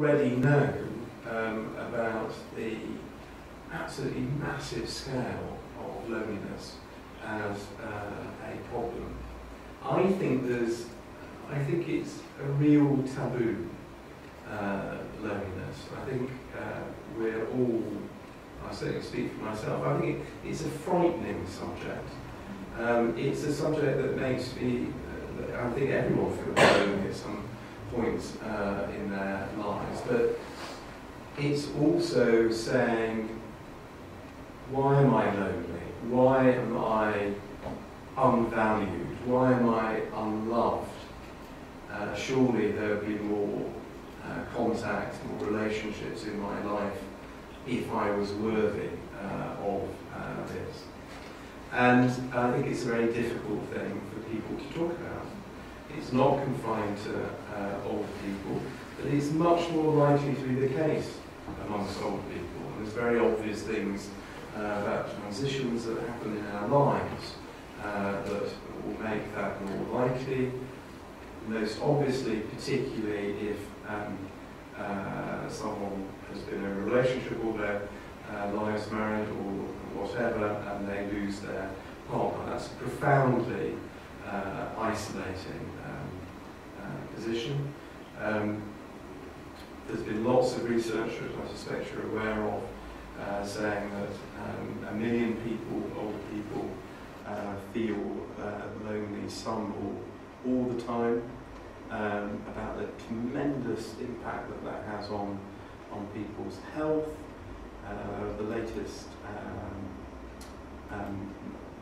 already know about the absolutely massive scale of loneliness as a problem. I think it's a real taboo, loneliness. I think we're all, I certainly speak for myself, I think it's a frightening subject. It's a subject that makes me, I think everyone feels lonely at some points in their lives, but it's also saying, why am I lonely? Why am I unvalued? Why am I unloved? Surely there would be more contact, more relationships in my life if I was worthy of this. And I think it's a very difficult thing for people to talk about. It's not confined to old people, but it's much more likely to be the case amongst old people. And there's very obvious things about transitions that happen in our lives that will make that more likely. Most obviously, particularly if someone has been in a relationship all their lives, married or whatever, and they lose their partner. That's a profoundly isolating position. There's been lots of research, which I suspect you're aware of, saying that 1 million people, older people, feel lonely some or all the time, about the tremendous impact that has on people's health. The latest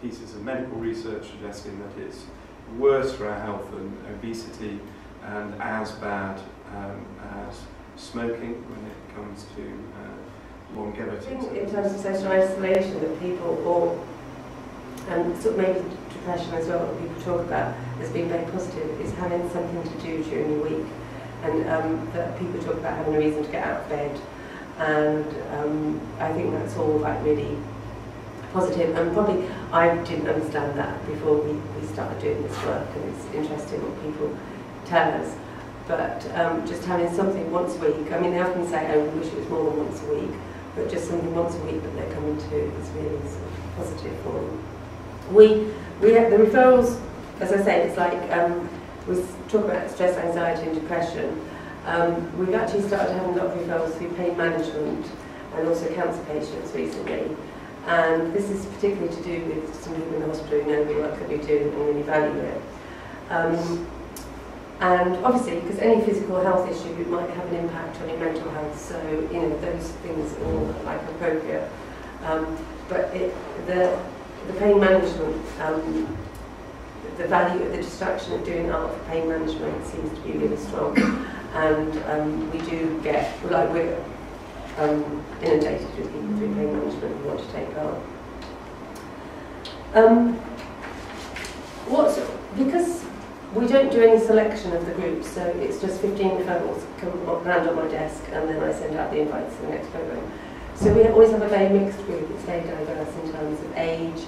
pieces of medical research suggesting that it's worse for our health than obesity and as bad as smoking when it comes to longevity. I think in terms of social isolation that people, or sort of maybe depression as well, that people talk about as being very positive, is having something to do during the week. And that people talk about having a reason to get out of bed. And I think that's all like really positive. And probably I didn't understand that before we started doing this work, and it's interesting what people tell us. But just having something once a week, I mean, they often say, oh, we wish it was more than once a week, but just something once a week that they're coming to is really sort of positive for them. We have the referrals, as I say, it's like we talk about stress, anxiety and depression. We've actually started having a lot of referrals through pain management and also cancer patients recently. And this is particularly to do with some people in the hospital who know the work that we do and really value it. And obviously, because any physical health issue might have an impact on your mental health, so you know those things are all like appropriate. But the pain management, the value of the distraction of doing art for pain management seems to be really strong. And we do get, like we're inundated with people through pain management who want to take part. Because we don't do any selection of the groups, so it's just 15 referrals land on my desk, and then I send out the invites to the next programme. So we always have a very mixed group. It's very diverse in terms of age,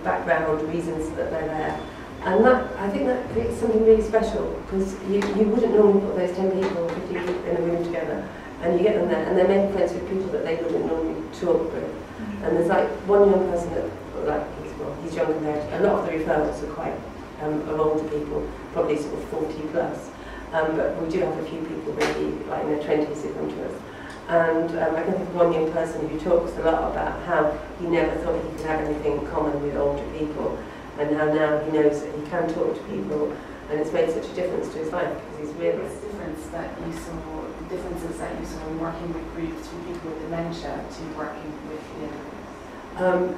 background, reasons that they're there. And that, I think that creates something really special, because you wouldn't normally put those 10 people, 15 people in a room together, and you get them there, and they're making friends with people that they wouldn't normally talk with. And there's like one young person that, like, he's young compared to, a lot of the referrals are quite of older people, probably sort of 40 plus. But we do have a few people maybe like in their 20s who come to us. And I can think of one young person who talks a lot about how he never thought he could have anything in common with older people, and how now he knows that he can talk to people, and it's made such a difference to his life because he's really... The differences that you saw in working with groups with people with dementia to working with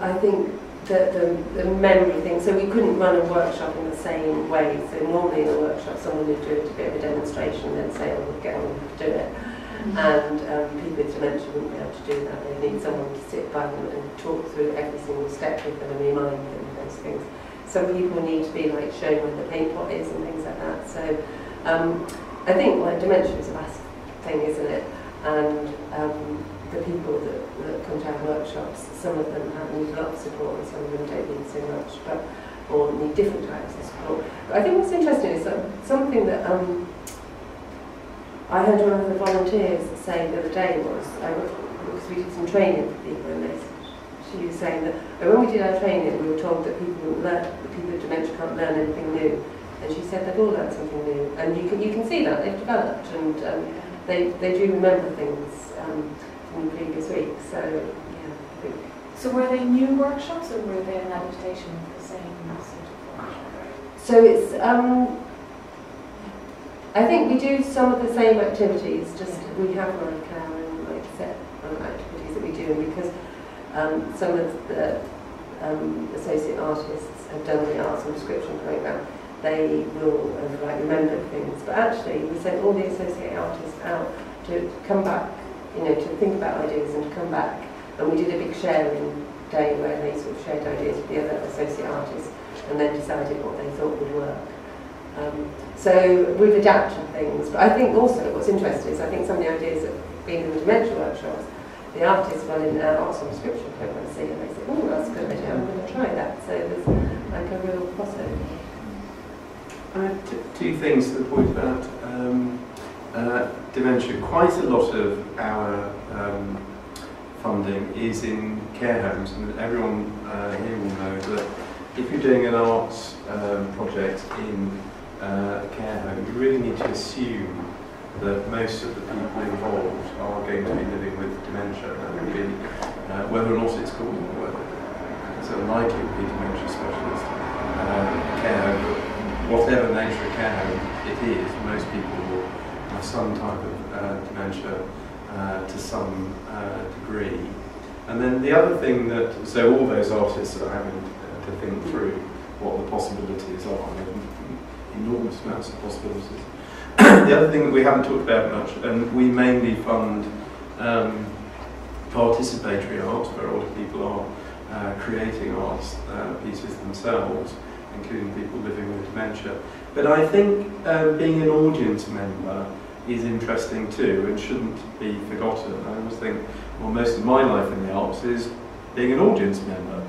I think the memory thing, so we couldn't run a workshop in the same way. So normally in a workshop someone would do a bit of a demonstration and then say, oh, we'll get on and do it. And people with dementia wouldn't be able to do that. They need someone to sit by them and talk through every single step with them and remind them of those things. Some people need to be like shown where the paint pot is and things like that. So I think like dementia is a vast thing, isn't it? And the people that come to our workshops, some of them need a lot of support and some of them don't need so much, or need different types of support. But I think what's interesting is that something that I heard one of the volunteers say the other day was, because we did some training for people, and she was saying that when we did our training, we were told that people with dementia can't learn anything new, and she said they've all learned something new, and you can see that they've developed, and they do remember things from the previous week. So yeah, I think. So were they new workshops, or were they an adaptation of the same sort of workshop? So it's I think we do some of the same activities, just we have like set activities that we do, and because some of the associate artists have done the arts and prescription programme, they will have remembered things. But actually, we sent all the associate artists out to come back, to think about ideas and to come back. And we did a big sharing day where they sort of shared ideas with the other associate artists and then decided what they thought would work. So we've adapted things. But I think also what's interesting is I think some of the ideas that have been in the dementia workshops, the artists running our arts on prescription program see and they say, oh, that's a good idea, I'm going to try that. So there's like a real crossover. Two things to the point about dementia. Quite a lot of our funding is in care homes, and everyone here will know that if you're doing an arts project in a care home, you really need to assume that most of the people involved are going to be living with dementia. That would be whether or not it's called, it's unlikely to be dementia specialist care home. Whatever nature of care home it is, most people will have some type of dementia to some degree. And then the other thing that, so all those artists are having to think through what the possibilities are, enormous amounts of possibilities. The other thing that we haven't talked about much, and we mainly fund participatory arts, where a lot of people are creating arts pieces themselves, including people living with dementia. But I think being an audience member is interesting too, and shouldn't be forgotten. I always think, well, most of my life in the arts is being an audience member,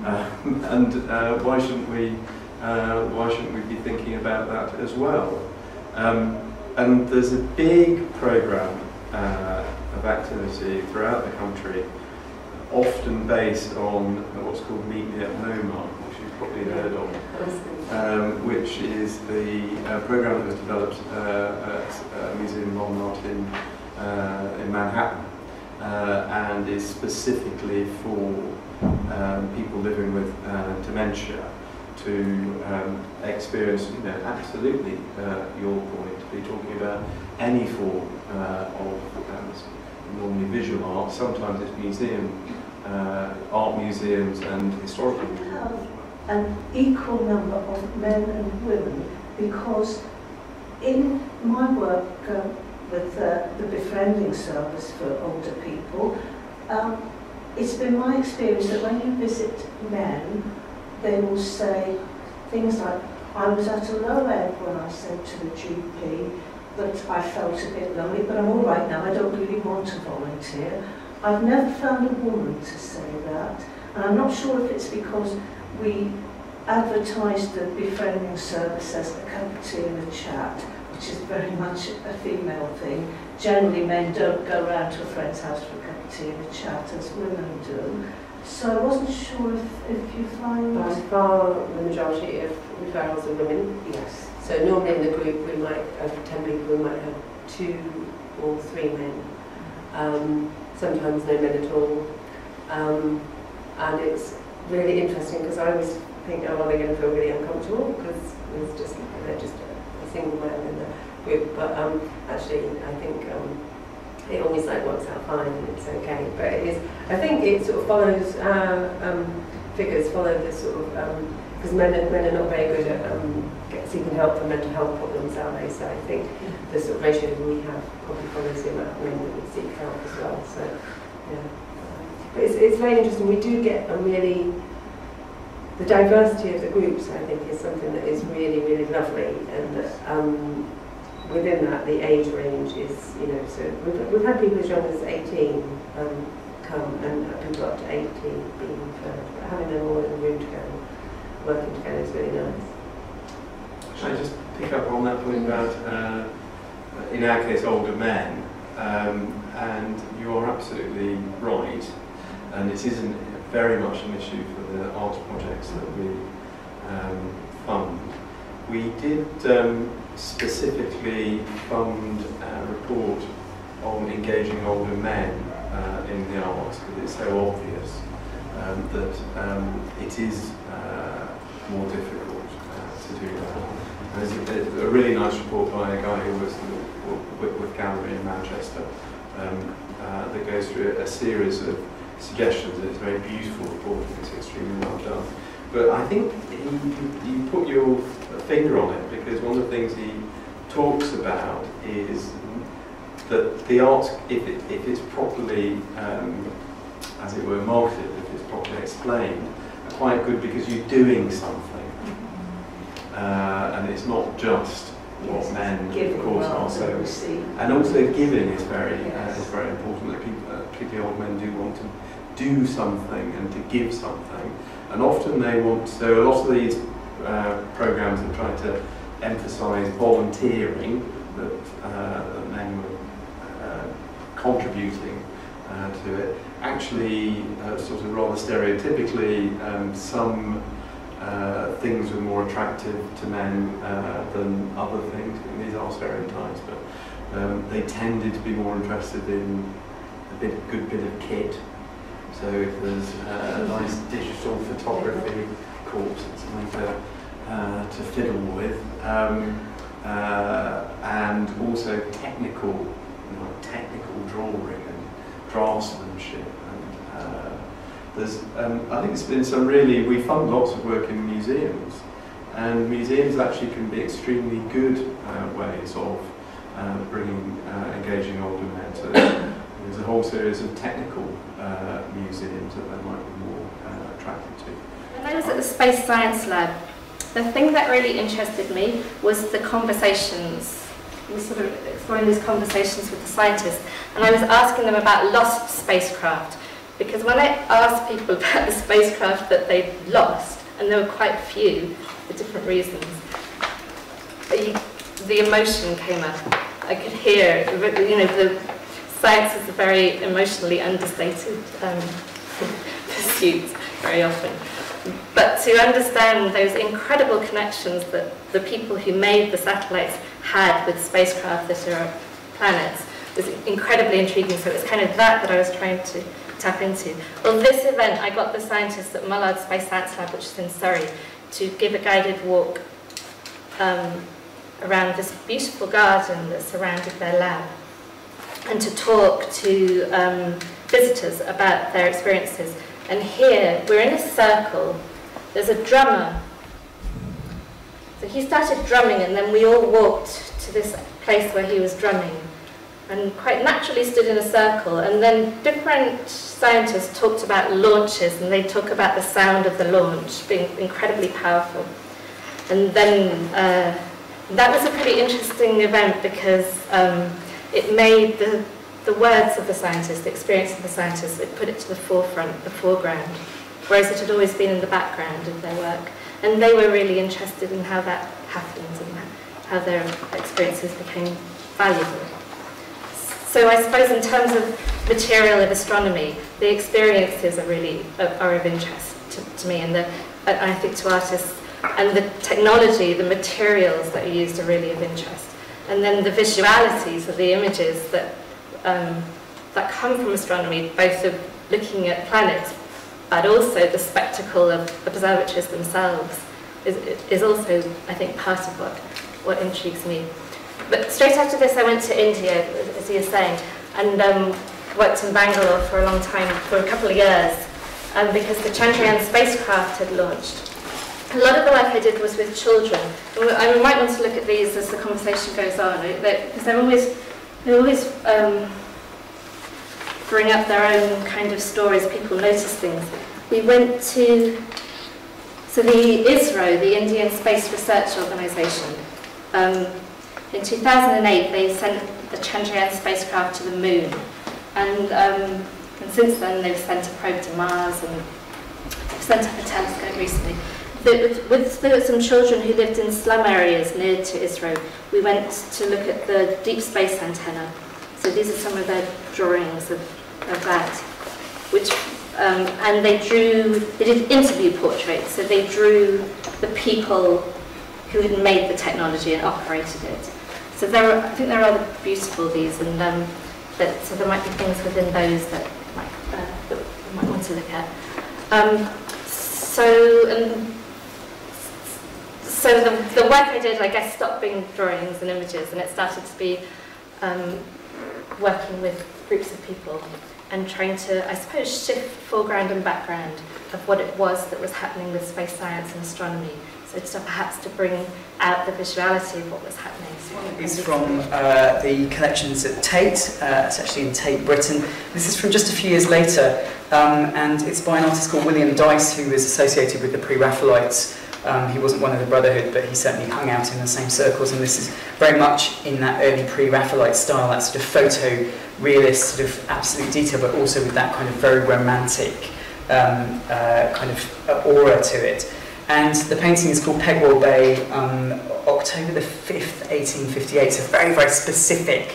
and why shouldn't we be thinking about that as well? And there's a big programme of activity throughout the country, often based on what's called Meet Me at MoMA, which you've probably heard of, which is the programme that was developed at Museum of Modern Art in Manhattan, and is specifically for people living with dementia to experience, absolutely your point, to be talking about any form of normally visual art. Sometimes it's museum, art museums and historical museums. An equal number of men and women, because in my work with the befriending service for older people, it's been my experience that when you visit men, they will say things like, I was at a low ebb when I said to the GP that I felt a bit lonely, but I'm all right now, I don't really want to volunteer. I've never found a woman to say that, and I'm not sure if it's because we advertise the befriending service as a cup of tea and a chat, which is very much a female thing. Generally men don't go round to a friend's house for a cup of tea and a chat as women do. So I wasn't sure if you find... By far the majority of referrals are women. Yes. So normally in the group we might have 10 people, we might have 2 or 3 men. Sometimes no men at all. And it's really interesting because I always think, oh, well, they're going to feel really uncomfortable because there's just, they're just a single man in the group. But actually I think it always works out fine and it's okay. But it is, I think it sort of follows, figures follow this sort of, because men are not very good at seeking help for mental health problems, are they? So I think the sort of ratio that we have probably follows the amount of men that would seek help as well. So yeah, but it's very interesting. We do get a really, the diversity of the groups I think is something that is really, really lovely, and within that, the age range is, so we've had people as young as 18 come, and people up to 80 being referred. But having them all in the room together, working together is really nice. Should I just pick up on that point about in our case, older men. And you are absolutely right. And it isn't very much an issue for the arts projects that we fund. We did specifically fund a report on engaging older men in the arts, because it's so obvious that it is more difficult to do that. There's a really nice report by a guy who was with Gallery in Manchester that goes through a series of suggestions. It's a very beautiful report, it's extremely well done. But I think you put your finger on it, because one of the things he talks about is that the arts, if it's properly, as it were, marketed, if it's properly explained, are quite good because you're doing something. And it's not just what men, of course, are. So, and also giving is very important. That people, particularly old men, do want to do something and to give something. And often they want. So a lot of these programs are trying to emphasise volunteering, that men were contributing to it. Actually, sort of rather stereotypically, some things were more attractive to men than other things. And these are stereotypes, but they tended to be more interested in a good bit of kit. So if there's a nice digital photography course, it's something to fiddle with, and also technical drawing and draftsmanship. There's, I think there's been some really, we fund lots of work in museums, and museums actually can be extremely good ways of engaging older men. So there's a whole series of technical museums that they might be more attracted to. When I was at the Space Science Lab, the thing that really interested me was the conversations. We sort of exploring these conversations with the scientists, and I was asking them about lost spacecraft. Because when I asked people about the spacecraft that they'd lost, and there were quite few for different reasons, the emotion came up. I could hear, you know, the science is a very emotionally understated pursuit very often. But to understand those incredible connections that the people who made the satellites had with spacecraft that are planets was incredibly intriguing. So it was kind of that I was trying to tap into. Well, this event, I got the scientists at Mullard Space Science Lab, which is in Surrey, to give a guided walk around this beautiful garden that surrounded their lab, and to talk to visitors about their experiences. And here, we're in a circle. There's a drummer. So he started drumming, and then we all walked to this place where he was drumming, and quite naturally stood in a circle. And then different scientists talked about launches, and they talk about the sound of the launch being incredibly powerful. And then that was a pretty interesting event, because it made the words of the scientists, the experience of the scientists, it put it to the forefront, the foreground, whereas it had always been in the background of their work. And they were really interested in how that happened and how their experiences became valuable. So I suppose in terms of material of astronomy, the experiences are really are of interest to me, and I think to artists, and the technology, the materials that are used are really of interest. And then the visualities of the images that come from astronomy, both of looking at planets, but also the spectacle of observatories themselves, is also, I think, part of what intrigues me. But straight after this, I went to India, as he was saying, and worked in Bangalore for a long time, for a couple of years, because the Chandrayaan spacecraft had launched. A lot of the work I did was with children. And we might want to look at these as the conversation goes on, because they always bring up their own kind of stories. People notice things. We went to the ISRO, the Indian Space Research Organisation. In 2008, they sent the Chandrayaan spacecraft to the moon, and since then they've sent a probe to Mars, and they've sent up a telescope recently. with some children who lived in slum areas near to ISRO, we went to look at the deep space antenna. So these are some of their drawings of that, which and they did interview portraits. So they drew the people who had made the technology and operated it. So I think they're rather beautiful, these, and so there might be things within those that you might want to look at. So the work I did, I guess, stopped being drawings and images, and it started to be working with groups of people and trying to, I suppose, shift foreground and background of what it was that was happening with space science and astronomy. So perhaps to bring out the visuality of what was happening. It's from the collections at Tate. It's actually in Tate, Britain. This is from just a few years later, and it's by an artist called William Dyce, who was associated with the Pre-Raphaelites. He wasn't one of the Brotherhood, but he certainly hung out in the same circles, and this is very much in that early Pre-Raphaelite style, that sort of photo-realist sort of absolute detail, but also with that kind of very romantic kind of aura to it. And the painting is called Pegwell Bay, October the 5th, 1858. It's a very, very specific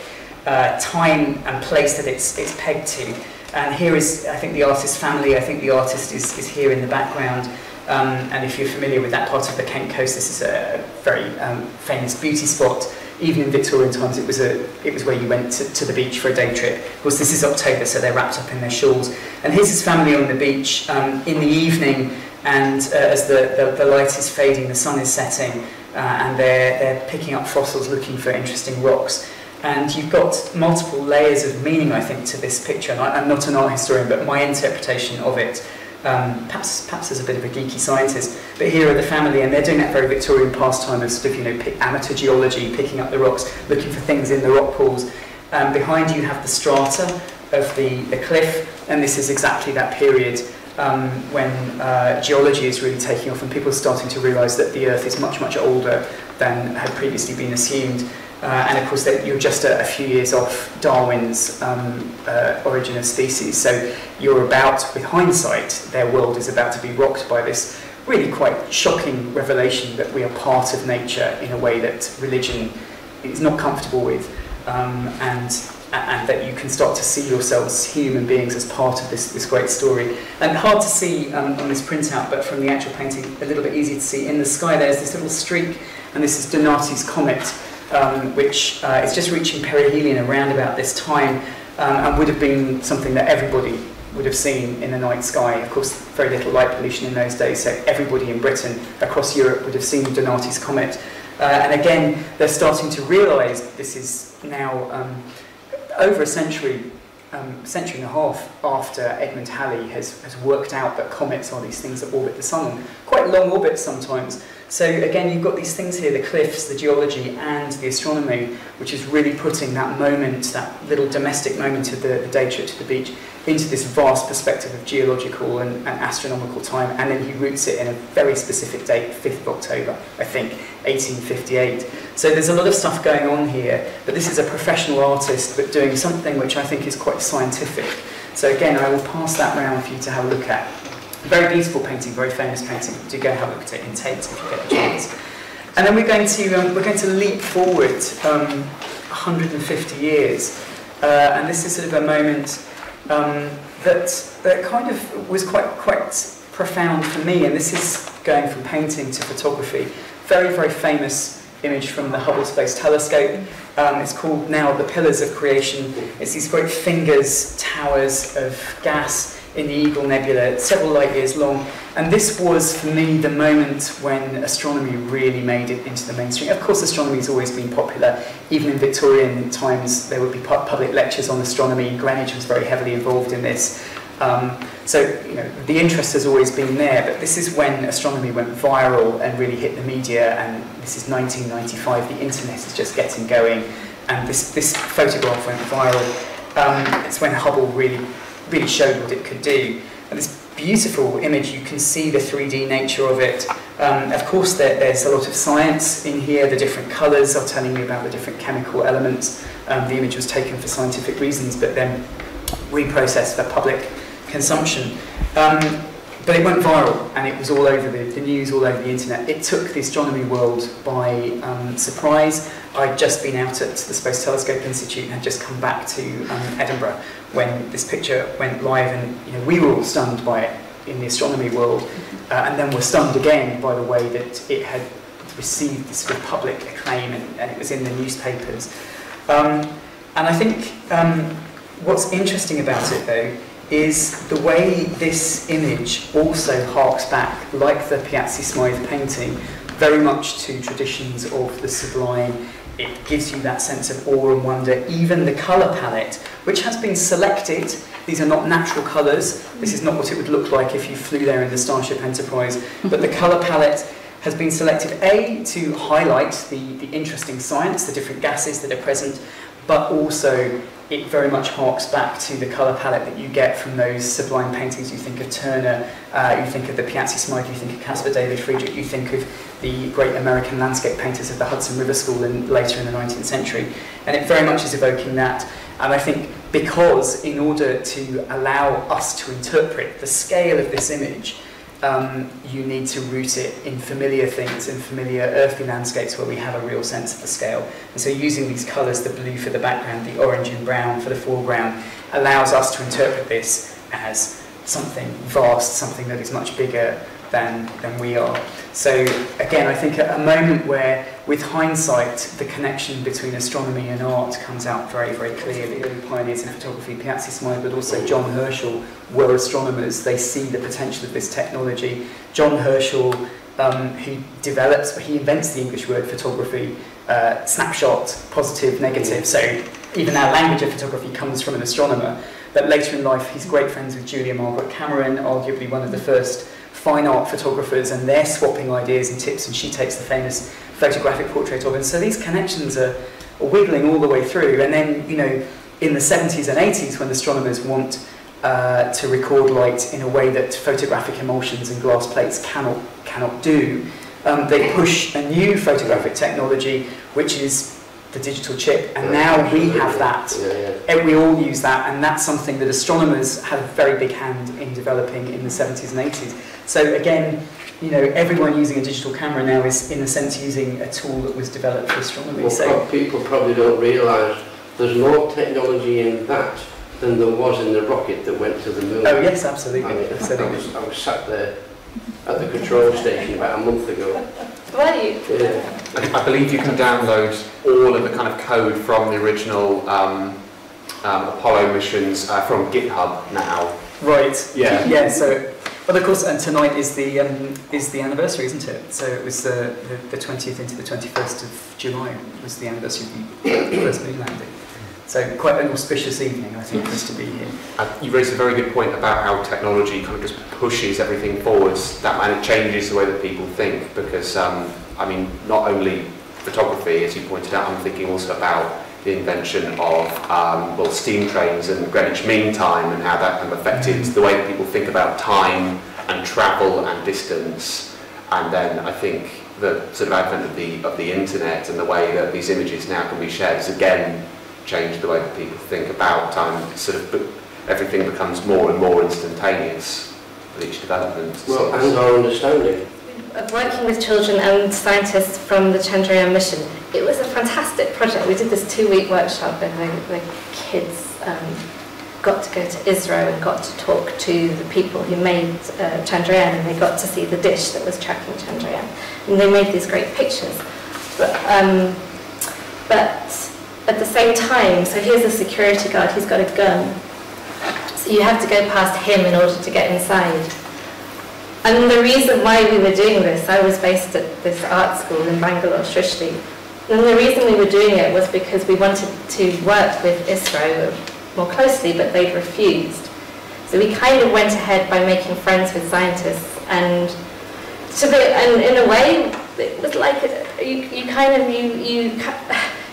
time and place that it's pegged to. And here is, I think, the artist's family. I think the artist is here in the background. And if you're familiar with that part of the Kent coast, this is a very famous beauty spot. Even in Victorian times, it was where you went to the beach for a day trip. Of course, this is October, so they're wrapped up in their shawls. And here's his family on the beach in the evening. And as the light is fading, the sun is setting, and they're picking up fossils, looking for interesting rocks. And you've got multiple layers of meaning, I think, to this picture. And I'm not an art historian, but my interpretation of it, perhaps as a bit of a geeky scientist, but here are the family, and they're doing that very Victorian pastime of sort of, amateur geology, picking up the rocks, looking for things in the rock pools. Behind you have the strata of the cliff, and this is exactly that period when geology is really taking off and people are starting to realise that the Earth is much, much older than had previously been assumed. And of course, you're just a few years off Darwin's Origin of Species. So you're about, with hindsight, their world is about to be rocked by this really quite shocking revelation that we are part of nature in a way that religion is not comfortable with. And that you can start to see yourselves as human beings as part of this great story. And hard to see on this printout, but from the actual painting, a little bit easy to see. In the sky there's this little streak, and this is Donati's comet, which is just reaching perihelion around about this time, and would have been something that everybody would have seen in the night sky. Of course, very little light pollution in those days, so everybody in Britain, across Europe, would have seen Donati's comet. And again, they're starting to realise this is now over a century and a half after Edmund Halley has worked out that comets are these things that orbit the sun on quite long orbits sometimes. So again, you've got these things here, the cliffs, the geology, and the astronomy, which is really putting that moment, that little domestic moment of the day trip to the beach, into this vast perspective of geological and astronomical time, and then he roots it in a very specific date, 5th of October, I think, 1858. So there's a lot of stuff going on here, but this is a professional artist, but doing something which I think is quite scientific. So again, I will pass that round for you to have a look at. Very beautiful painting, very famous painting. Do go have a look at it in Tate if you get the chance. And then we're going to leap forward 150 years, and this is sort of a moment that kind of was quite profound for me. And this is going from painting to photography. Very, very famous image from the Hubble Space Telescope. It's called now The Pillars of Creation. It's these great fingers, towers of gas in the Eagle Nebula, several light years long. And this was, for me, the moment when astronomy really made it into the mainstream. Of course, astronomy has always been popular. Even in Victorian times, there would be public lectures on astronomy. Greenwich was very heavily involved in this. So, the interest has always been there, but this is when astronomy went viral and really hit the media, and this is 1995, the internet is just getting going, and this photograph went viral. It's when Hubble really showed what it could do. And this beautiful image, you can see the 3D nature of it. Of course, there's a lot of science in here. The different colours are telling you about the different chemical elements. The image was taken for scientific reasons, but then reprocessed for public consumption. But But it went viral, and it was all over the news, all over the internet. It took the astronomy world by surprise. I'd just been out at the Space Telescope Institute and had just come back to Edinburgh when this picture went live, and we were all stunned by it in the astronomy world, and then were stunned again by the way that it had received this sort of public acclaim, and it was in the newspapers. And I think what's interesting about it, though, is the way this image also harks back, like the Piazzi Smythe painting, very much to traditions of the sublime. It gives you that sense of awe and wonder. Even the colour palette, which has been selected, these are not natural colours, this is not what it would look like if you flew there in the Starship Enterprise, but the colour palette has been selected, A, to highlight the interesting science, the different gases that are present, but also it very much harks back to the colour palette that you get from those sublime paintings. You think of Turner, you think of the Piazzi Smythe, you think of Caspar David Friedrich, you think of the great American landscape painters of the Hudson River School later in the 19th century. And it very much is evoking that. And I think because in order to allow us to interpret the scale of this image, you need to root it in familiar things, in familiar earthly landscapes where we have a real sense of the scale. And so using these colours, the blue for the background, the orange and brown for the foreground, allows us to interpret this as something vast, something that is much bigger than we are. So again, I think at a moment where, with hindsight, the connection between astronomy and art comes out very, very clearly. The early pioneers in photography, Piazzi Smythe, but also John Herschel, were astronomers. They see the potential of this technology. John Herschel, who invents the English word photography, snapshot, positive, negative. So even our language of photography comes from an astronomer. But later in life, he's great friends with Julia Margaret Cameron, arguably one of the first fine art photographers, and they're swapping ideas and tips, and she takes the famous photographic portrait of him. So these connections are wiggling all the way through. And then, in the 70s and 80s, when astronomers want to record light in a way that photographic emulsions and glass plates cannot do, they push a new photographic technology, which is the digital chip, and now we have that. And we all use that, and that's something that astronomers had a very big hand in developing in the 70s and 80s. So again, everyone using a digital camera now is, in a sense, using a tool that was developed for astronomy. Well, so people probably don't realise there's more technology in that than there was in the rocket that went to the moon. Oh yes, absolutely. I was sat there at the control station about a month ago. Were you? Yeah. I believe you can download all of the kind of code from the original Apollo missions from GitHub now. Right. Yeah. Yeah. So, but of course, and tonight is the anniversary, isn't it? So it was the 20th into the 21st of July was the anniversary of the first moon landing. So quite an auspicious evening, I think, for us to be here. You raised a very good point about how technology kind of just pushes everything forwards, and it changes the way that people think, because, not only photography, as you pointed out, I'm thinking also about the invention of, steam trains and Greenwich Mean Time, and how that kind of affected the way that people think about time and travel and distance. And then I think the sort of advent of the internet and the way that these images now can be shared has again changed the way that people think about time. Everything becomes more and more instantaneous with each development. Well, and our understanding. Working with children and scientists from the Chandrayaan mission, it was a fantastic project. We did this 2-week workshop, and the kids got to go to Israel and got to talk to the people who made Chandrayaan, and they got to see the dish that was tracking Chandrayaan. And they made these great pictures. But at the same time, so here's a security guard, he's got a gun. So you have to go past him in order to get inside. And the reason why we were doing this, I was based at this art school in Bangalore, Shrishti, and the reason we were doing it was because we wanted to work with ISRO more closely, but they'd refused. So we kind of went ahead by making friends with scientists, and in a way, it was like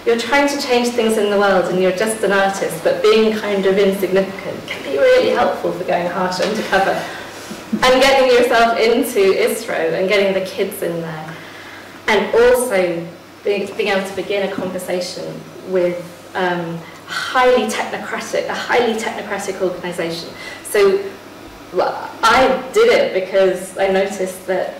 you're trying to change things in the world, and you're just an artist, but being kind of insignificant can be really helpful for going harsh undercover. And getting yourself into ISRO and getting the kids in there, and also being able to begin a conversation with a highly technocratic organisation. So I did it because I noticed that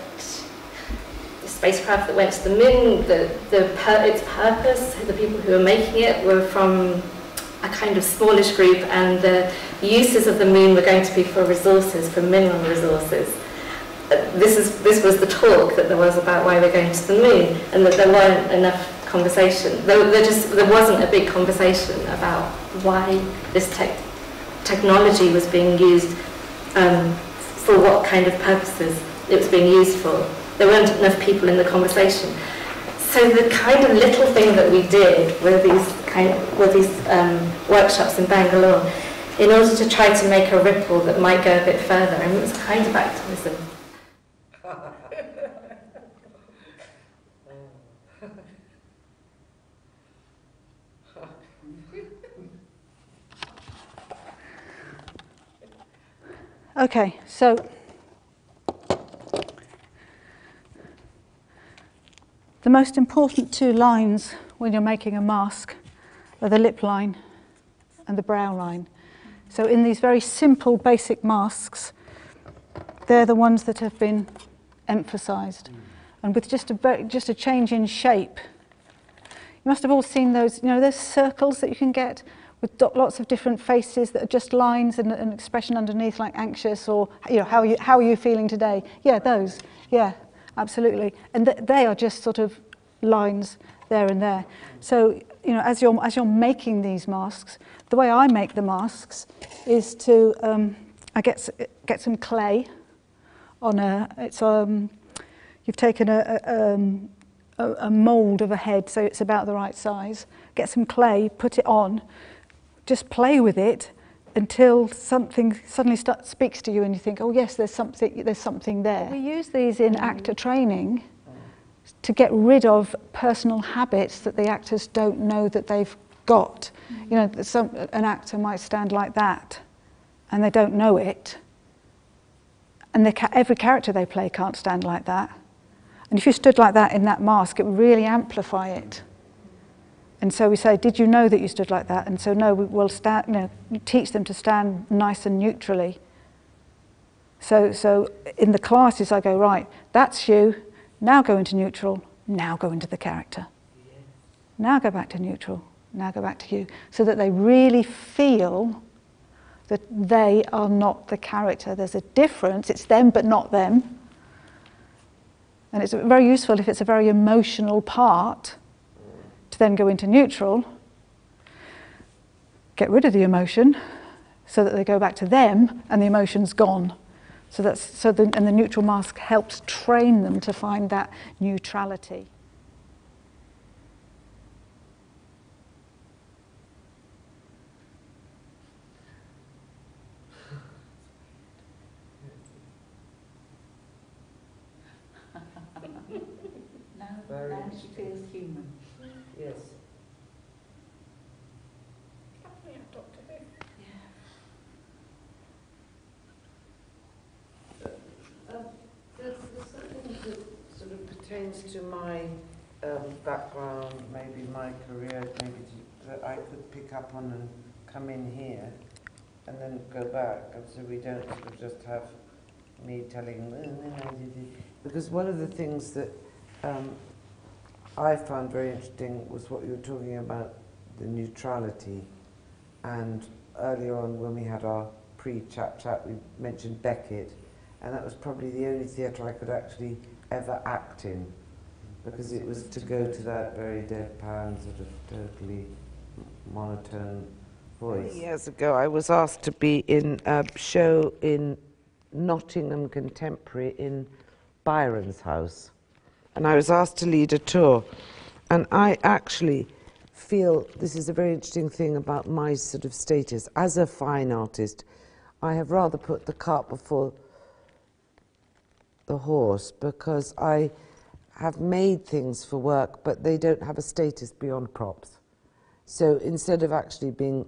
the spacecraft that went to the moon, its purpose, the people who were making it were from a kind of smallish group, and the uses of the moon were going to be for resources, for mineral resources. This was the talk that there was about why we're going to the moon, and that there weren't enough conversation. There wasn't a big conversation about why this technology was being used, for what kind of purposes it was being used for. There weren't enough people in the conversation. So the kind of little thing that we did were these workshops in Bangalore, in order to try to make a ripple that might go a bit further, and it was kind of activism. Okay, so the most important two lines when you're making a mask are the lip line and the brow line. So in these very simple basic masks, they're the ones that have been emphasized. And with just a change in shape. You must have all seen those, those circles that you can get with lots of different faces that are just lines and an expression underneath, like anxious, or how are you feeling today? Yeah, those. Yeah, absolutely. And they are just sort of lines there and there. So as you're making these masks, the way I make the masks is to I get some clay on you've taken a mould of a head, so it's about the right size. Get some clay, put it on. Just play with it until something suddenly speaks to you, and you think, oh yes, there's something there. We use these in actor training to get rid of personal habits that the actors don't know that they've got. An actor might stand like that, and they don't know it. And every character they play can't stand like that. And if you stood like that in that mask, it would really amplify it. And so we say, did you know that you stood like that? And so no, we'll teach them to stand nice and neutrally. So in the classes I go, right, that's you, now go into neutral, now go into the character. Now go back to neutral, now go back to you. So that they really feel that they are not the character. There's a difference, it's them but not them. And it's very useful if it's a very emotional part, to then go into neutral, get rid of the emotion, so that they go back to them and the emotion's gone. And the neutral mask helps train them to find that neutrality. Now she feels human. Yes. There's something that sort of pertains to my background, maybe my career, that I could pick up on and come in here and then go back, and so we don't sort of just have me telling, because one of the things that I found very interesting was what you were talking about, the neutrality. And earlier on when we had our pre-chat, we mentioned Beckett, and that was probably the only theatre I could actually ever act in, because it was to go to that very deadpan, sort of totally monotone voice. Years ago I was asked to be in a show in Nottingham Contemporary in Byron's house. And I was asked to lead a tour, and I actually feel this is a very interesting thing about my sort of status. As a fine artist, I have rather put the cart before the horse, because I have made things for work, but they don't have a status beyond props. So instead of actually being,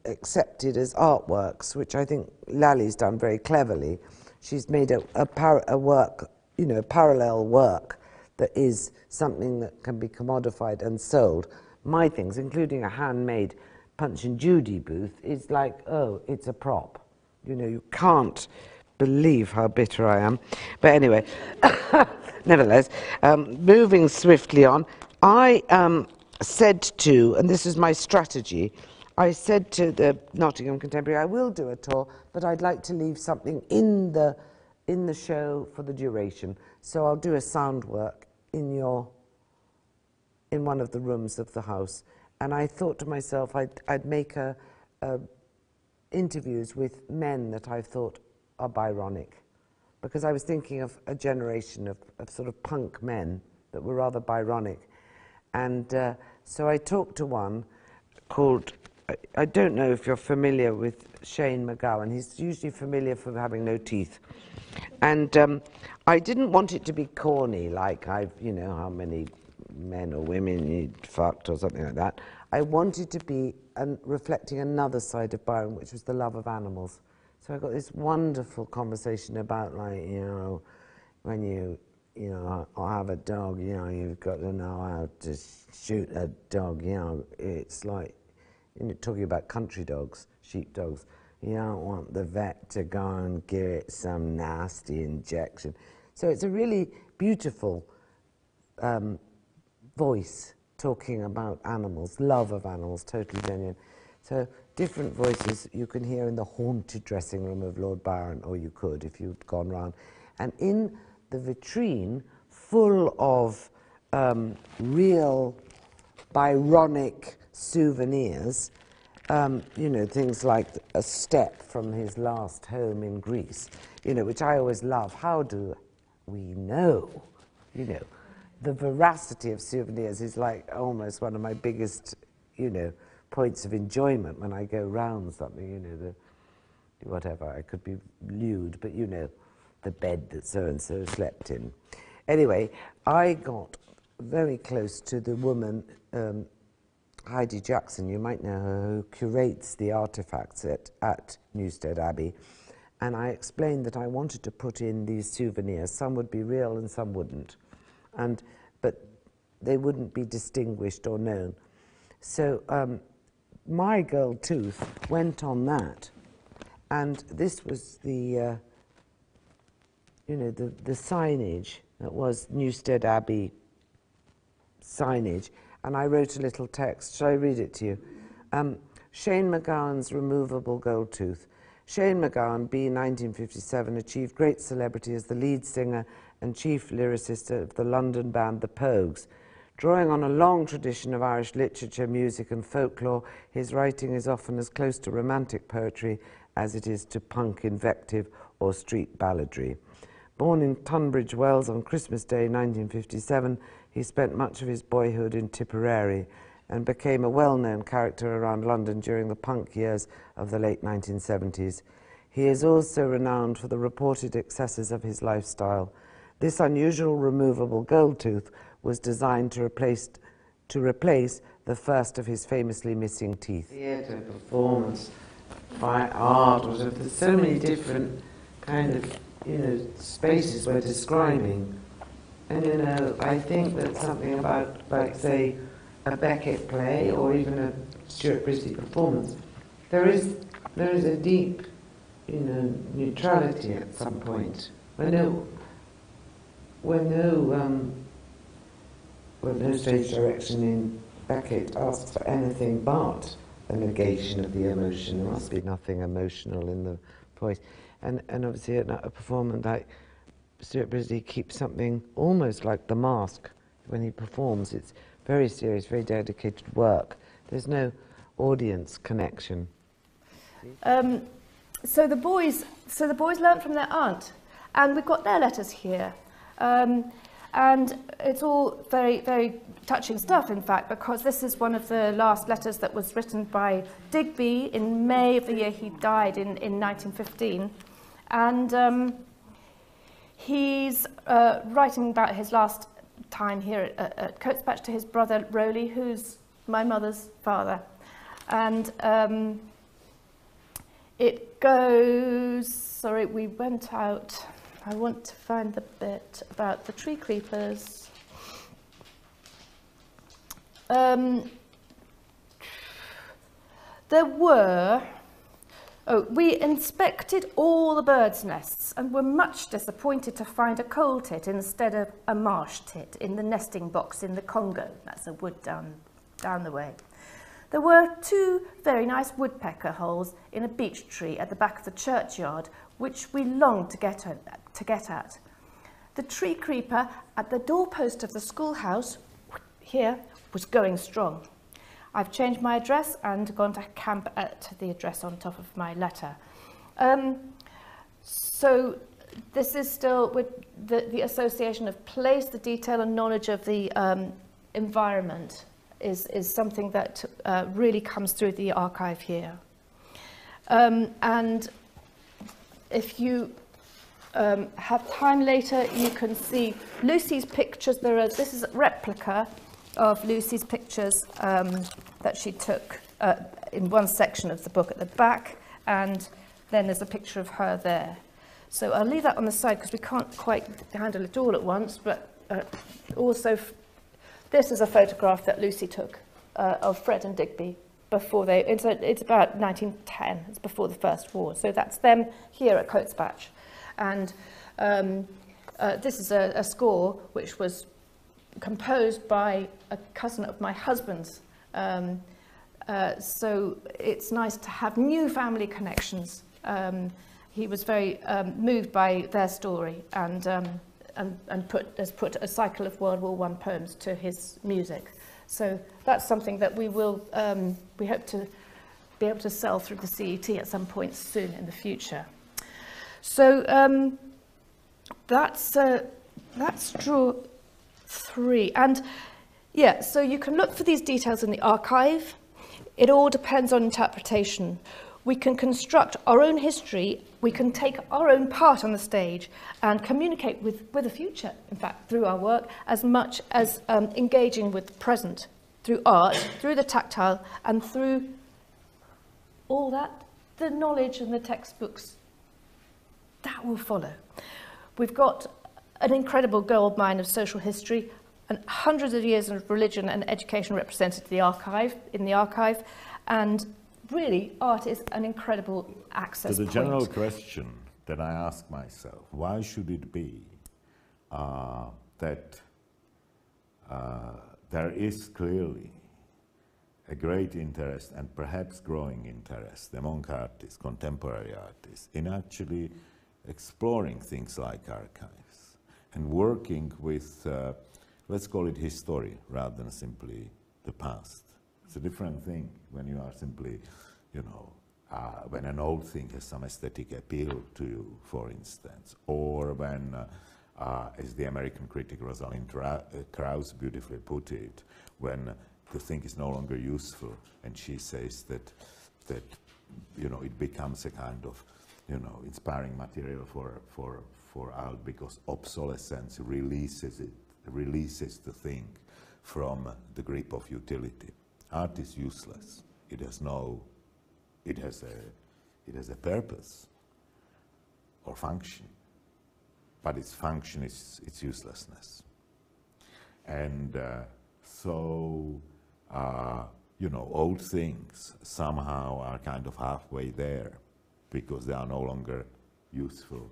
accepted as artworks, which I think Lally's done very cleverly, she's made a work, parallel work that is something that can be commodified and sold. My things, including a handmade Punch and Judy booth, is like, oh, it's a prop. You can't believe how bitter I am. But anyway, nevertheless, moving swiftly on, I said to, and this is my strategy, I said to the Nottingham Contemporary, I will do a tour, but I'd like to leave something in the show for the duration. So I'll do a sound work in one of the rooms of the house. And I thought to myself I'd make interviews with men that I thought are Byronic, because I was thinking of a generation of sort of punk men that were rather Byronic. And so I talked to one called, I don't know if you're familiar with Shane MacGowan. He's usually familiar for having no teeth. And I didn't want it to be corny, like how many men or women you'd fucked or something like that. I wanted to be reflecting another side of Byron, which was the love of animals. So I got this wonderful conversation about, like, when you have a dog, you've got to know how to shoot a dog, it's like, talking about country dogs, sheep dogs, you don't want the vet to go and give it some nasty injection. So it's a really beautiful voice talking about animals, love of animals, totally genuine. So different voices you can hear in the haunted dressing room of Lord Byron, or you could if you'd gone round. And in the vitrine, full of real Byronic souvenirs, things like a step from his last home in Greece, which I always love. How do we know? The veracity of souvenirs is like almost one of my biggest, points of enjoyment when I go round something, whatever. I could be lewd, but the bed that so-and-so slept in. Anyway, I got very close to the woman, Heidi Jackson, you might know her, who curates the artifacts at Newstead Abbey. And I explained that I wanted to put in these souvenirs. Some would be real and some wouldn't. But they wouldn't be distinguished or known. So my girl tooth went on that. And this was the signage that was Newstead Abbey signage. And I wrote a little text. Shall I read it to you? Shane MacGowan's removable gold tooth. Shane MacGowan, B. 1957, achieved great celebrity as the lead singer and chief lyricist of the London band The Pogues. Drawing on a long tradition of Irish literature, music and folklore, his writing is often as close to romantic poetry as it is to punk invective or street balladry. Born in Tunbridge Wells on Christmas Day 1957, he spent much of his boyhood in Tipperary and became a well-known character around London during the punk years of the late 1970s. He is also renowned for the reported excesses of his lifestyle. This unusual removable gold tooth was designed to replace the first of his famously missing teeth. Theatre, performance, fine art, whatever. There's so many different kind of, spaces we're describing. And, I think that something about, like, say, a Beckett play or even a Stuart Brisley performance, there is a deep, neutrality at some point. When no stage direction in Beckett asks for anything but a negation of the emotion. There must be nothing emotional in the voice. And obviously a performance like Stuart Brisley keeps something almost like The Mask when he performs. It's very serious, very dedicated work. There's no audience connection. So the boys learnt from their aunt, and we've got their letters here. And it's all very, very touching stuff, in fact, because this is one of the last letters that was written by Digby in May of the year he died in 1915. And he's writing about his last time here at Coatspatch to his brother Rowley, who's my mother's father. And it goes, sorry, we went out. I want to find the bit about the tree creepers. There were Oh, we inspected all the birds' nests and were much disappointed to find a coal tit instead of a marsh tit in the nesting box in the Congo. That's a wood down the way. There were 2 very nice woodpecker holes in a beech tree at the back of the churchyard, which we longed to get at. The tree creeper at the doorpost of the schoolhouse, here, was going strong. I've changed my address and gone to camp at the address on top of my letter. So this is still with the association of place, the detail and knowledge of the environment is something that really comes through the archive here. And if you have time later, you can see Lucy's pictures. This is a replica of Lucy's pictures that she took in one section of the book at the back, and then there's a picture of her there. So I'll leave that on the side because we can't quite handle it all at once, but also this is a photograph that Lucy took of Fred and Digby before it's about 1910, it's before the First War. So that's them here at Coates Batch. And this is a score which was composed by a cousin of my husband's. So it's nice to have new family connections. He was very moved by their story and has put a cycle of World War I poems to his music. So that's something that we hope to be able to sell through the CET at some point soon in the future. So that's draw 3. And yeah, so you can look for these details in the archive. It all depends on interpretation. We can construct our own history, we can take our own part on the stage and communicate with the future, in fact, through our work, as much as engaging with the present, through art, through the tactile, and through all that, the knowledge and the textbooks that will follow. We've got an incredible goldmine of social history and hundreds of years of religion and education represented in the archive, and really art is an incredible access So the point. general question that I ask myself, why should it be that there is clearly a great interest and perhaps growing interest among artists, contemporary artists, in actually exploring things like archives and working with, let's call it history rather than simply the past. It's a different thing when you are simply, when an old thing has some aesthetic appeal to you, for instance, or when, as the American critic Rosalind Krauss beautifully put it, when the thing is no longer useful, and she says that it becomes a kind of inspiring material for art because obsolescence releases the thing from the grip of utility. Art is useless. It has a purpose or function, but its function is its uselessness. And old things somehow are kind of halfway there because they are no longer useful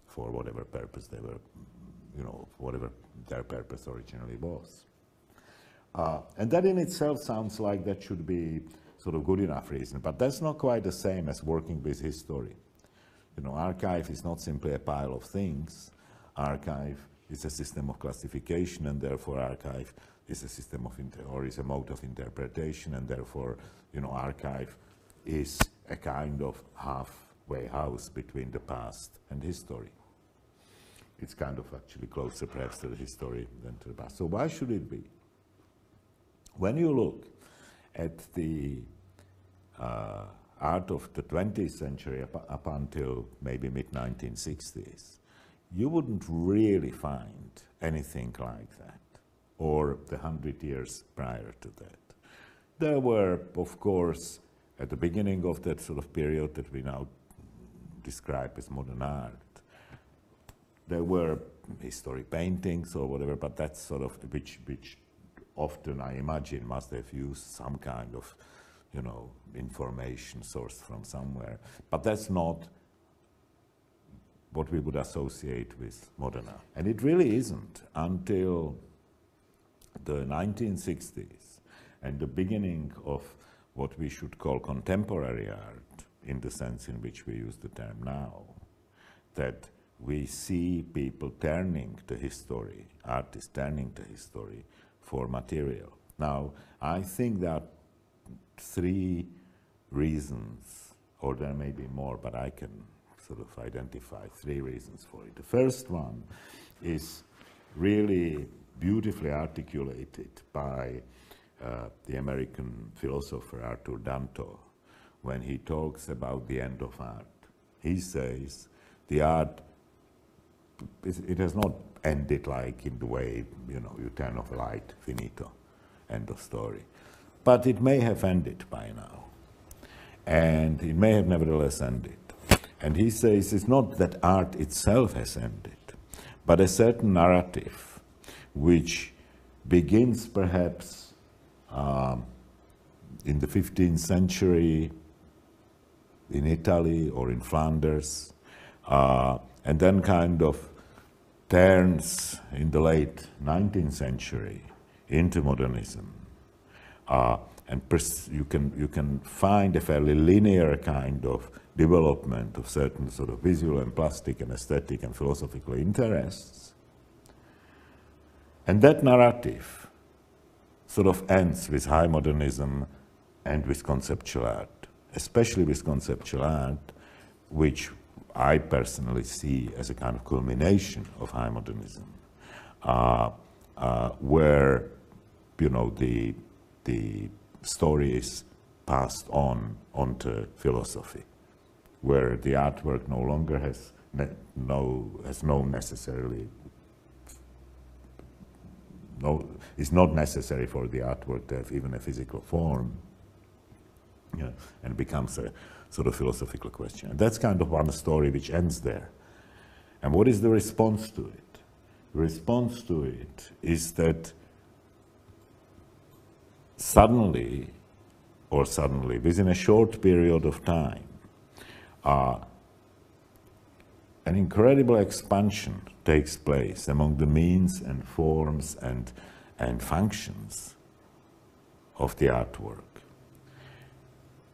for whatever purpose they were, whatever their purpose originally was. And that in itself sounds like that should be sort of good enough reason, but that's not quite the same as working with history. Archive is not simply a pile of things. Archive is a system of classification, and therefore archive is a system of is a mode of interpretation, and therefore, archive is a kind of halfway house between the past and history. It's kind of actually closer perhaps to the history than to the past. So why should it be? When you look at the art of the 20th century up until maybe mid-1960s, you wouldn't really find anything like that, or the 100 years prior to that. There were, of course, at the beginning of that sort of period that we now describe as modern art, there were historic paintings or whatever, but that's sort of which often I imagine must have used some kind of you know, information sourced from somewhere. But that's not what we would associate with modern art. And it really isn't until the 1960s and the beginning of what we should call contemporary art, in the sense in which we use the term now, that we see people turning to history, artists turning to history for material. Now, I think there are three reasons, or there may be more, but I can sort of identify three reasons for it. The first one is really beautifully articulated by the American philosopher Arthur Danto when he talks about the end of art. He says the art, it has not ended like in the way, you know, you turn off a light, finito, end of story. But it may have ended by now. And it may have nevertheless ended. And he says it's not that art itself has ended, but a certain narrative which begins perhaps in the 15th century in Italy or in Flanders, and then kind of turns in the late 19th century into modernism. And you can find a fairly linear kind of development of certain sort of visual and plastic and aesthetic and philosophical interests. And that narrative sort of ends with high modernism and with conceptual art, especially with conceptual art, which I personally see as a kind of culmination of high modernism, where, you know, the story is passed on onto philosophy, where the artwork no longer has it's not necessary for the artwork to have even a physical form, and becomes a sort of philosophical question. And that's kind of one story which ends there. And what is the response to it? The response to it is that suddenly, within a short period of time, an incredible expansion takes place among the means and forms and functions of the artwork.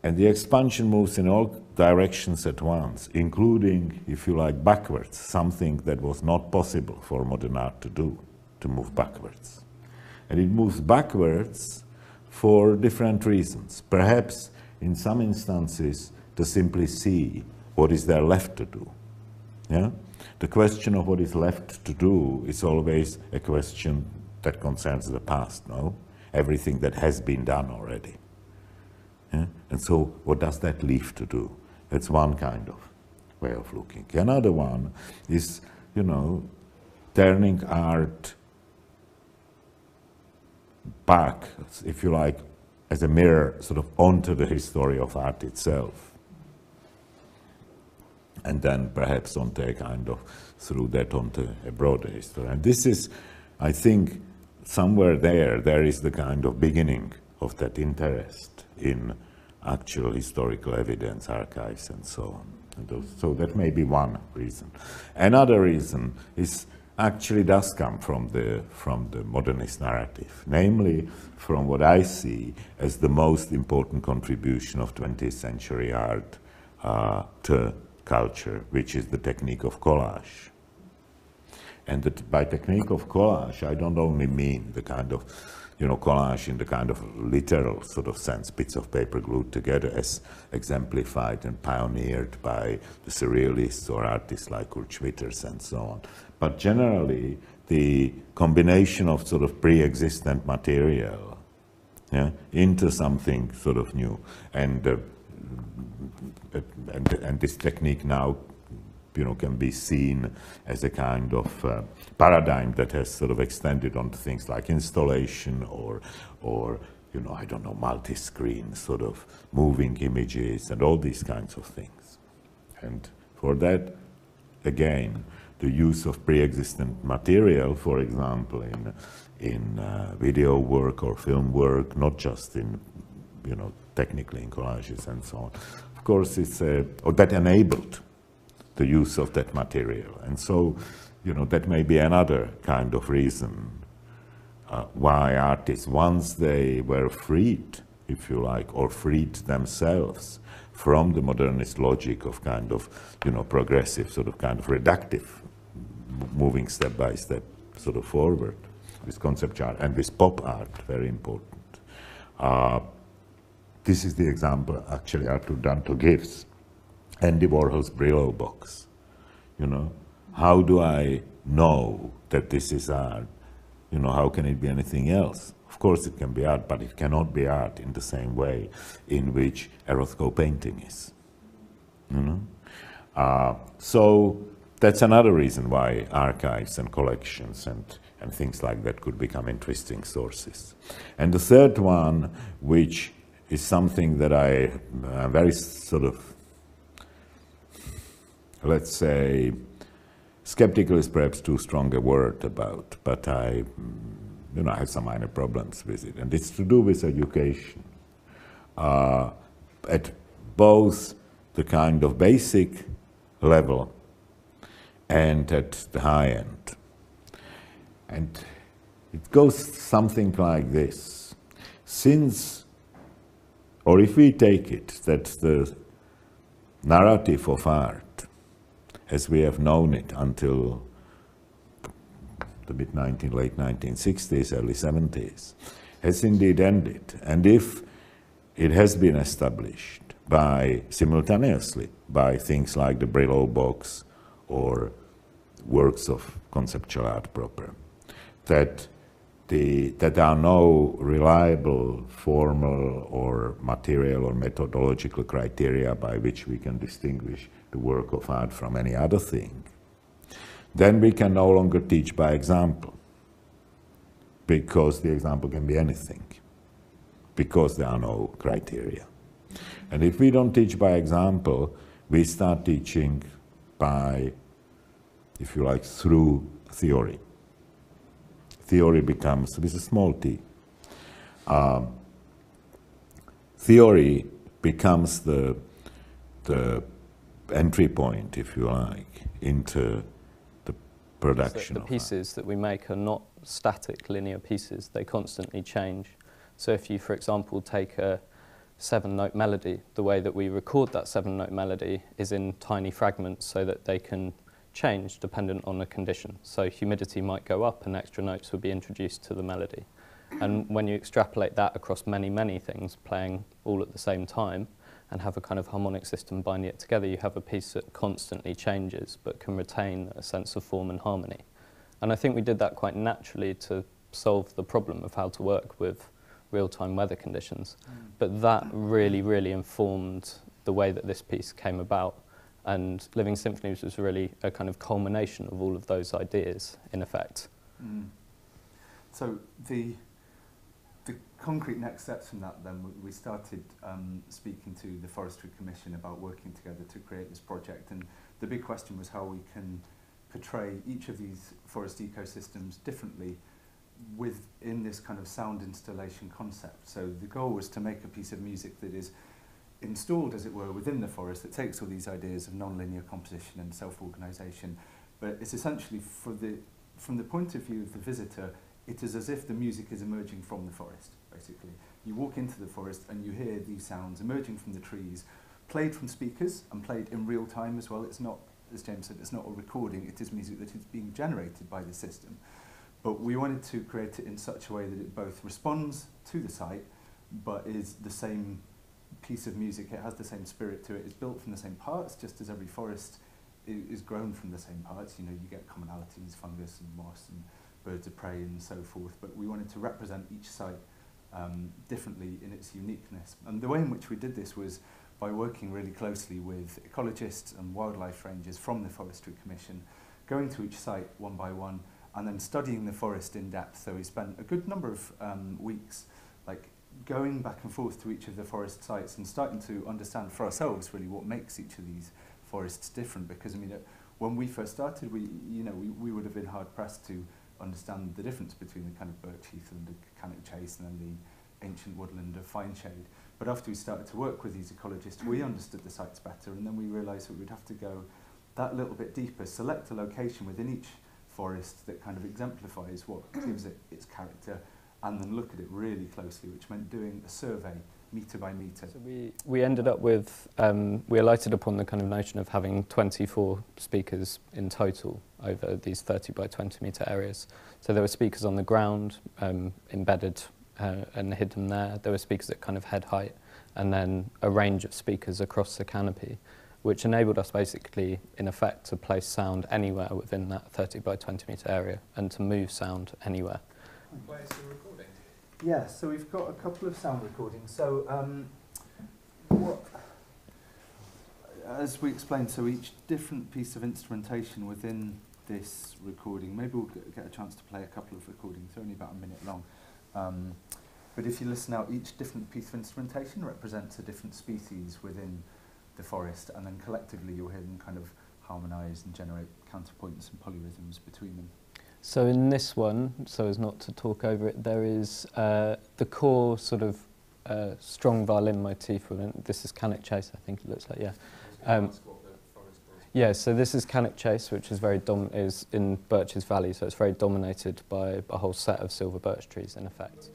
And the expansion moves in all directions at once, including, if you like, backwards, something that was not possible for modern art to do, to move backwards. And it moves backwards for different reasons. Perhaps in some instances to simply see what is there left to do. Yeah? The question of what is left to do is always a question that concerns the past, no? Everything that has been done already. Yeah? And so what does that leave to do? That's one kind of way of looking. Another one is, you know, turning art back, if you like, as a mirror sort of onto the history of art itself. And then perhaps onto a kind of, through that onto a broader history. And this is, I think, somewhere there is the kind of beginning of that interest in actual historical evidence, archives, and so on. And so that may be one reason. Another reason is actually does come from the modernist narrative, namely from what I see as the most important contribution of 20th century art to culture, which is the technique of collage. And that by technique of collage, I don't only mean the kind of, you know, collage in the kind of literal sort of sense, bits of paper glued together as exemplified and pioneered by the surrealists or artists like Kurt Schwitters and so on. But generally, the combination of sort of pre-existent material, yeah, into something sort of new. And this technique now, you know, can be seen as a kind of paradigm that has sort of extended onto things like installation or you know, I don't know, multi-screen sort of moving images and all these kinds of things. And for that, again, the use of pre-existent material, for example, in video work or film work, not just in technically in collages and so on. Of course, it's or that enabled the use of that material, and so that may be another kind of reason why artists, once they were freed, if you like, or freed themselves from the modernist logic of kind of progressive, sort of kind of reductive, moving step by step sort of forward with concept art and with pop art, very important. This is the example actually Arthur Danto gives. Andy Warhol's Brillo box. How do I know that this is art? How can it be anything else? Of course it can be art, but it cannot be art in the same way in which a Rothko painting is. So that's another reason why archives and collections and things like that could become interesting sources. And the third one, which is something that I am very sort of, let's say, skeptical is perhaps too strong a word about, but I have some minor problems with it. And it's to do with education at both the kind of basic level and at the high end. And it goes something like this. Since, or if we take it, that the narrative of art, as we have known it until the late 1960s, early 70s, has indeed ended. And if it has been established simultaneously by things like the Brillo box or works of conceptual art proper, that there are no reliable formal or material or methodological criteria by which we can distinguish the work of art from any other thing, then we can no longer teach by example, because the example can be anything, because there are no criteria. And if we don't teach by example, we start teaching by, if you like, through theory. Theory becomes, with a small t, theory becomes the entry point, if you like, into the production. The pieces that we make are not static linear pieces, they constantly change. So if you, for example, take a 7-note melody, the way that we record that 7-note melody is in tiny fragments so that they can change dependent on the condition. So humidity might go up and extra notes will be introduced to the melody. And when you extrapolate that across many, many things playing all at the same time and have a kind of harmonic system binding it together, you have a piece that constantly changes but can retain a sense of form and harmony. And I think we did that quite naturally to solve the problem of how to work with real-time weather conditions. But that really, really informed the way that this piece came about. And Living Symphonies was really a kind of culmination of all of those ideas, in effect. So the concrete next steps from that then, we started speaking to the Forestry Commission about working together to create this project. And the big question was how we can portray each of these forest ecosystems differently within this kind of sound installation concept. So the goal was to make a piece of music that is installed, as it were, within the forest, that takes all these ideas of non-linear composition and self-organisation, but it's essentially, from the point of view of the visitor, it is as if the music is emerging from the forest, basically. You walk into the forest and you hear these sounds emerging from the trees, played from speakers and played in real time as well. It's not, as James said, it's not a recording, it is music that is being generated by the system. But we wanted to create it in such a way that it both responds to the site, but is the same piece of music, it has the same spirit to it, it's built from the same parts, just as every forest is grown from the same parts. You know, you get commonalities, fungus and moss and birds of prey and so forth, but we wanted to represent each site differently in its uniqueness. And the way in which we did this was by working really closely with ecologists and wildlife rangers from the Forestry Commission, going to each site one by one, and then studying the forest in depth. So we spent a good number of weeks going back and forth to each of the forest sites and starting to understand for ourselves really what makes each of these forests different. Because I mean, when we first started, we would have been hard pressed to understand the difference between the kind of birch heath and the Cannock Chase and then ancient woodland of fine shade. But after we started to work with these ecologists, we understood the sites better, and then we realised that we'd have to go that little bit deeper, select a location within each forest that kind of exemplifies what gives it its character, and then look at it really closely, which meant doing a survey metre by metre. So we ended up with, we alighted upon the kind of notion of having 24 speakers in total over these 30 by 20 metre areas. So there were speakers on the ground, embedded and hidden there. There were speakers at kind of head height, and then a range of speakers across the canopy, which enabled us basically, in effect, to place sound anywhere within that 30 by 20 metre area and to move sound anywhere. Where's the recording? Yeah, so we've got a couple of sound recordings. So, as we explained, so each different piece of instrumentation within this recording, maybe we'll get a chance to play a couple of recordings, they're only about a minute long. But if you listen out, each different piece of instrumentation represents a different species within the forest, and then collectively you'll hear them kind of harmonise and generate counterpoints and polyrhythms between them. So in this one, so as not to talk over it, there is the core sort of strong violin motif within. This is Cannock Chase, I think it looks like, yeah. Yeah, so this is Cannock Chase, which is very is in Birches Valley, so it's very dominated by a whole set of silver birch trees in effect.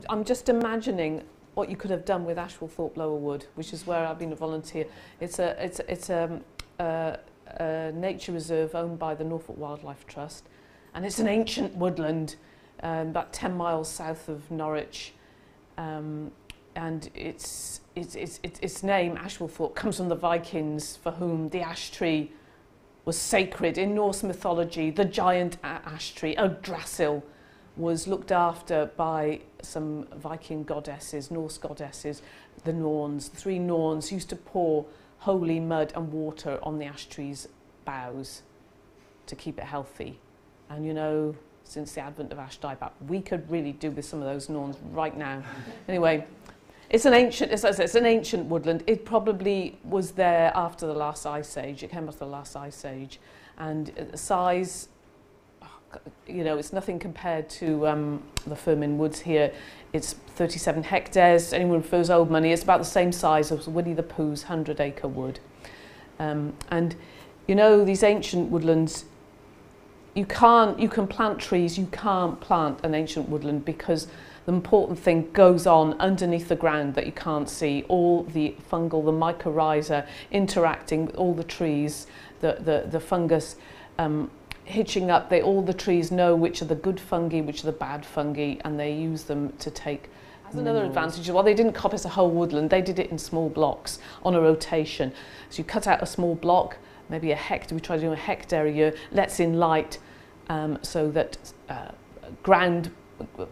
I'm just imagining what you could have done with Ashwellthorpe Lower Wood, which is where I've been a volunteer. It's a nature reserve owned by the Norfolk Wildlife Trust, and it's an ancient woodland about 10 miles south of Norwich, and its name, Ashwellthorpe, comes from the Vikings, for whom the ash tree was sacred. In Norse mythology, the giant ash tree, Yggdrasil, was looked after by some Viking goddesses, Norse goddesses, the Norns. The 3 Norns used to pour holy mud and water on the ash tree's boughs to keep it healthy. And you know, since the advent of ash dieback, we could really do with some of those Norns right now. Anyway, it's an ancient woodland. It probably was there after the last ice age. It came after the last ice age, and the size, you know, it's nothing compared to the Firmin Woods here. It's 37 hectares. Anyone prefers old money, it's about the same size as Winnie the Pooh's 100-acre wood. And you know, these ancient woodlands, you can plant trees, you can't plant an ancient woodland, because the important thing goes on underneath the ground that you can't see. All the fungal, the mycorrhiza interacting with all the trees, the fungus, hitching up, all the trees know which are the good fungi, which are the bad fungi, and they use them to take. As another advantage, well, they didn't coppice a whole woodland, they did it in small blocks on a rotation. So you cut out a small block, maybe a hectare, we try to do a hectare a year, lets in light so that ground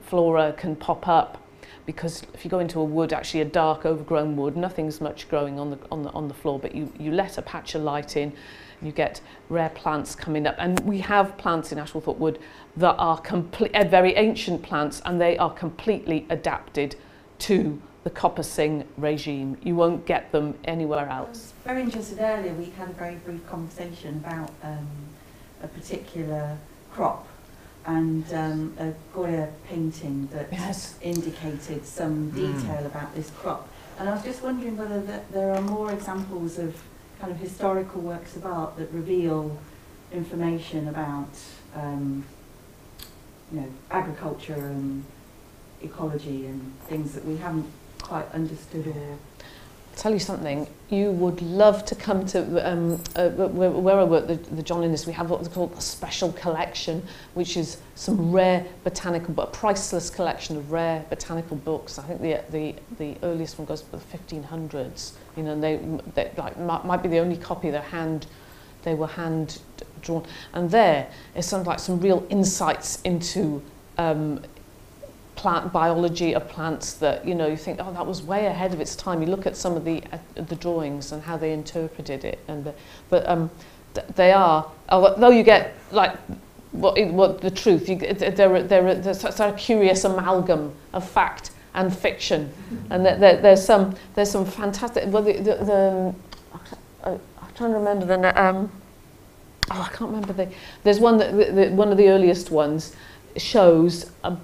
flora can pop up. Because if you go into a wood, actually a dark overgrown wood, nothing's much growing on the floor, but you let a patch of light in, you get rare plants coming up. And we have plants in Ashwellthorpe Wood that are very ancient plants, and they are completely adapted to the coppicing regime. You won't get them anywhere else. I was very interested earlier, we had a very brief conversation about a particular crop and a Goya painting that indicated some detail about this crop. And I was just wondering whether there are more examples of kind of historical works of art that reveal information about you know, agriculture and ecology and things that we haven't quite understood or... I'll tell you something, you would love to come to where I work, the John Innes, we have what's called a special collection, which is some rare botanical, but a priceless collection of rare botanical books. I think the earliest one goes to the 1500s, you know, and they like might be the only copy they were hand drawn, and there is some real insights into plant biology of plants that, you know, you think, oh, that was way ahead of its time. You look at some of the drawings and how they interpreted it, and they are, although you get like what the truth, they're such a curious amalgam of fact and fiction, and there's some fantastic. Well, I'm trying to remember the. I can't remember There's one that one of the earliest ones shows a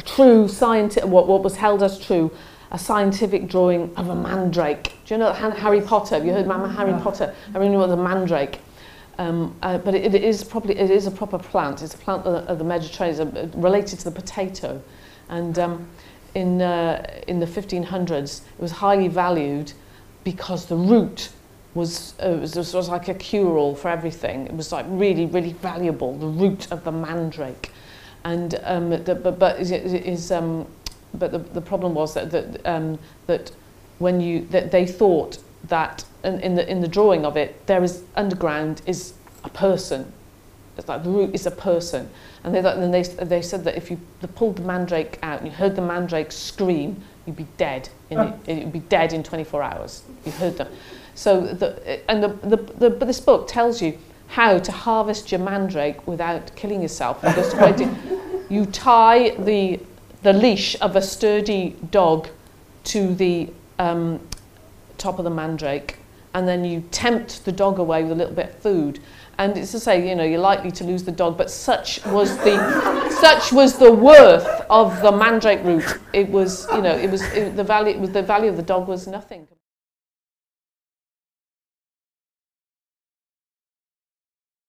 true scientific, what was held as true, a scientific drawing of a mandrake. Do you know Harry Potter? Have you heard about Harry Potter? I really know the mandrake. But it is a proper plant. It's a plant of the Mediterranean, related to the potato, and in the 1500s it was highly valued because the root was like a cure-all for everything. It was like really, really valuable. The root of the mandrake, and but the problem was that when they thought that in the drawing of it, there is underground is a person. It's like the root is a person, and they said that if you pulled the mandrake out and you heard the mandrake scream, you'd be dead. You'd be dead in 24 hours. You heard them. So but this book tells you how to harvest your mandrake without killing yourself. Because you tie the leash of a sturdy dog to the top of the mandrake, and then you tempt the dog away with a little bit of food. And it's to say, you know, you're likely to lose the dog, but such was the worth of the mandrake root. It was, you know, the value of the dog was nothing.